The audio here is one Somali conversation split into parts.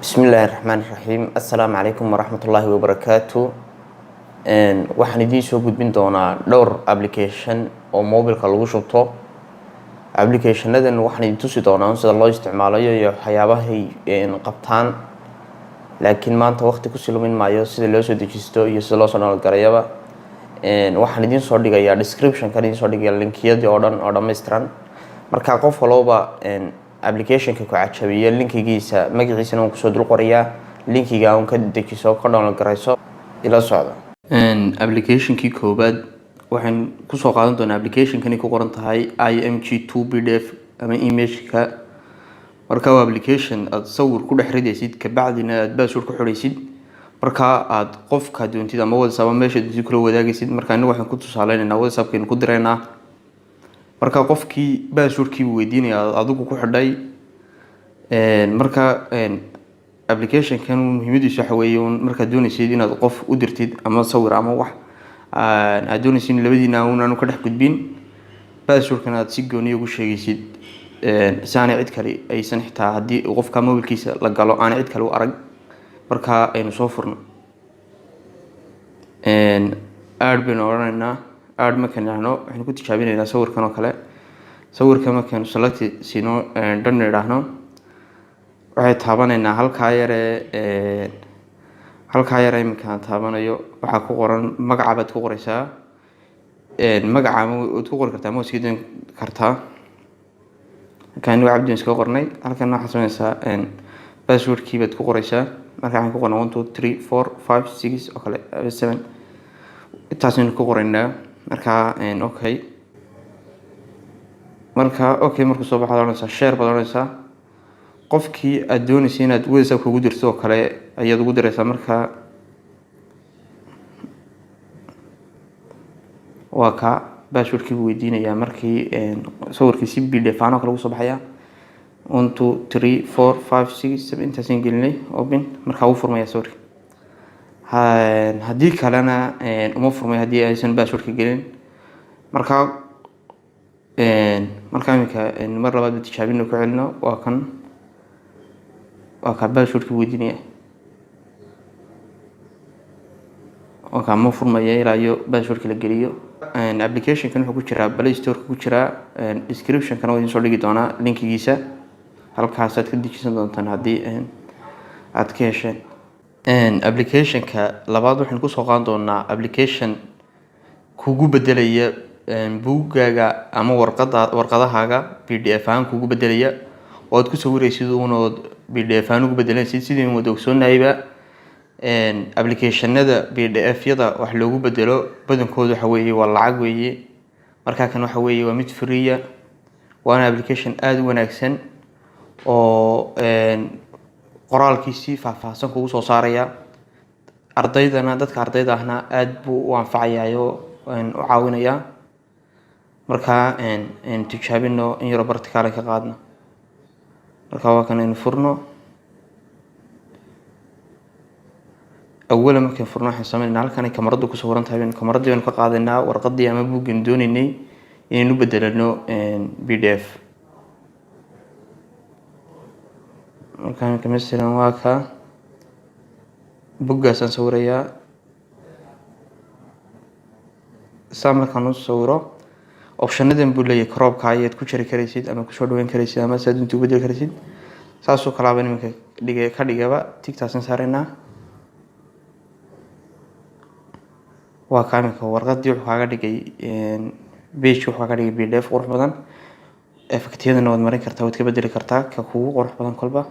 بسم الله الرحمن الرحيم السلام عليكم ورحمة الله وبركاته waxaan idiin soo gudbin doonaa dhowr application oo mobilka lagu shubto applicationadan waxaan idin tusi doonaa sida loo isticmaalayo iyo waxyaabaha ay qabtaan laakiin maanta waqti ku silumin maayo sida loo soo dejisto iyo sida loo soo download gareeyaba waxaan idin soo dhigayaa description kan idin soo dhigayaa linkiyada oo dhan oo dhameystiran marka qof walba application-ka ku cajabiyo linkigiisa magaciisana uu ku soo dul qorayaa linkiga uu ka dejiso ka download gareyso ila socdo application-kii koobaad waxaan ku soo qaadan doonaa application-kani ku qoran tahay img2 pdf ama image-ka marka waa application aad sawir ku dhex ridaysid ka bacdina aad password ku xidhaysid marka aad qofka doontid ama WhatsApp meesha aad kula wadaagaysid marka anigu waxaan ku tusaaleynaynaa WhatsApp-kan ku direynaa marka qofkii password-kii weydiinaya adigu ku xidhay marka application-kan muhiimadiisu waxa weeye marka doonaysid inaad qof u dirtid ama sawir ama wax aad doonaysid labadiina aanu ka dhex gudbin password-kan aad si gooni ugu sheegaysid saana cid kale aysan xitaa hadii qofka mobilkiisa la galo aan cid kale u arag marka aynu soo furno aad baan oranaynaa aad ma kanano waxaan ku tijaabinaynaa sawirkan oo kale sawirka markaan select sino dhan idhaahno waxay taabanaynaa halka yare iminkaan taabanayo waxa ku qoran magaca baad ku qoraysaa magaca aad ku qori kartaa ma isku kartaa kan waa cabdi iska qornay halkan waxa sameeysaa password-kii baad ku qoraysaa marka waxaan ku qornaa 1 2 3 4 5 6 oo kale 7 intaasna ku qoraynaa marka okay markuu soo baxdo oranaysaa share badanaysaa qofkii aad doonaysid inaad WhatsApp ugu dirto kale ayaad ugu diraysaa marka waa ka password-kii weydiinaya markii sawirkii si PDF aan kala soo baxaya 1 2 3 4 5 6 7 intaas gelinay open marka uu furmaya sawirka hadii kalena uma furmay hadii aysan password-ka gelin marka mar labaad tijaabino ku celino waa ka password-ka weydiinaya oo ka ma furmaya ilaa iyo password-ka la geliyo application-kan wuxuu ku jiraa Play Store ku jiraa description-kan oo idin soo dhigi doonaa linkigiisa halkaas aad ka dejisan doontaan hadii aad ka hesheen application-ka labaad waxaan ku soo qaadan doonaa application kugu bedelaya buuggaaga ama warqadahaaga PDF aan kugu bedelaya oo aad ku sawiraysid oo PDF aan ugu bedelaysid sidii wada ogsoonayba application-nada PDF-yada wax loogu bedelo badankooda waxa weeye waa lacag weeye marka kan waxa weeye waa mid free ah waana application aad u wanaagsan oo qoraalkiisa faahfaahsan kugu soo saaraya dadka ardayda ahna aad buu u anfacayaa oo u caawinaya marka tijaabino in yaro practical ka qaadno marka waa kan in furno awwala markaan furno waxaan sameeynaa halkan kamaradu ku sawiran tahay kamaradii aan ka qaadanaa warqadii ama buugin dooninay inaynu bedelano PDF markaan kamasiran waa ka buuggaas aan sawirayaa samarkan u sawiro option-nadan buu leeyahay crop-ka ayaad ku jari karaysid ama ku soo dhaweyn karaysid ama saad intuu bedel karaysid saasoo kala baan iminka dhigaba tigtaasan saarayna waa kaamilka warqadii wuxuu kaaga dhigay page wuxuu kaaga dhigay PDF qurux badan effect-yadana waad marin kartaa waad ka bedeli kartaa ka kugu qurux badan kolba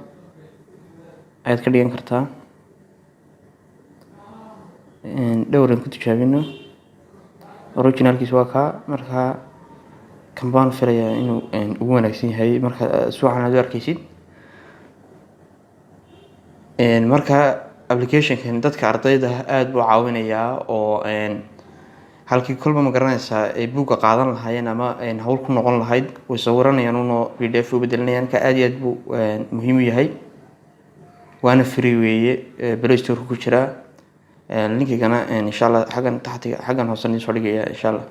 ayaad ka dhigan kartaa dhowran ku tijaabino originalkiisa waa ka marka kampaan filaya inuu ugu wanaagsan yahay marka suucan aad arkaysid marka application-kan dadka ardayda aad buu caawinayaa oo halkii kolba ma garanaysaa ay buugga qaadan lahaayeen ama hawl ku noqon lahayd way sawiranayaan oo PDF u bedelanayaan ka aad iyo aad buu muhiim u yahay waana free weeye Play Store ku jira linkigana inshallah xagan hoose soo dhigaya inshallah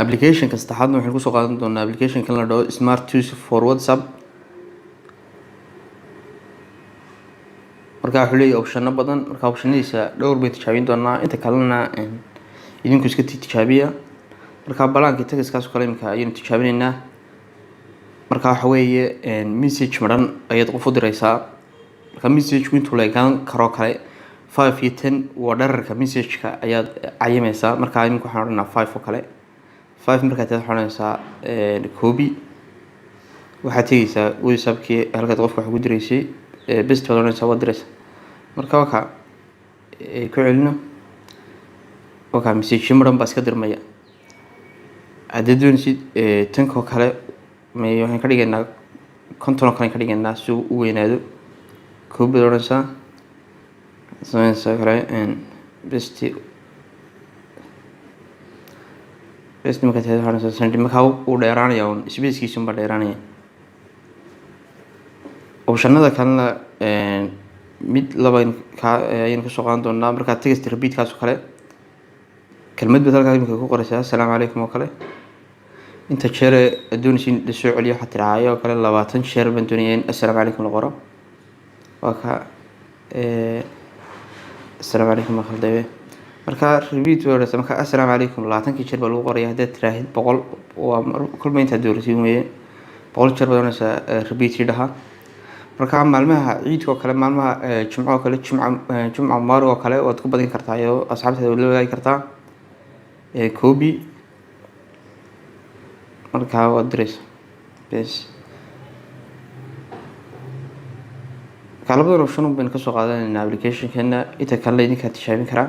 application ka saddexaad waxaan ku soo qaadan doonaa application kan la dhaho Smart Tools for WhatsApp marka wuxuu leeyahay option badan. Marka optionadiisa dhowr bay tijaabin doonaa inta kalena idinku iska tijaabiya. marka balaanka tagaskaas kale imika ayaynu tijaabinaynaa. marka waxa weeye message maran ayaad qof u diraysaa. marka message intuu leeyahay karo kale 5 iyo 10 waa dhererka message-ka ayaad cayimaysaa. marka imika waxaan odhanaa 5 oo kale 5 markaad xoreysaa copy waxaad tegaysaa WhatsApp-kii halkaad qofka wax ugu diraysay best baad oranaysaa waad diraysaa. marka waxa ku celino waxa message maran baa iska dirmaya. haddii doonaysid tanko kale waxaan ka dhigaynaa control kale ka dhigaynaa si uu u weynaado. copy baad oranaysaa kale best markaad xoreysaa send marka uu dheeraanaya un space-kiisa ba dheeraanaya. optionada kalena mid laba ayaan ka soo qaadan doonaa. marka text repeat kaas oo kale kelmad bad halka imika ku qoraysaa assalaamu calaykum oo kale inta jeer doonaysin la soo celiyo waxa tiraayo oo kale 20 jeer baan doonayeen assalaamu calaykum la qoro. waa ka assalaamu calaykum khaldawe. marka repeat word marka assalaamu calaykum 20 jeer baa lagu qorayaa. hadda tiraahid 100 waa kulma inta doorasiin weeye 100 jeer baa doonaysaa repeat dhaha. marka maalmaha ciidka oo kale maalmaha jumco oo kale jumco maaro oo kale waad ku badin kartaa iyo asxaabtaada la wadaagi kartaa copy marka waad diraysaa bes. kalabadan option baynu ka soo qaadanaynaa application-keena inta kale idinka tijaabin karaa.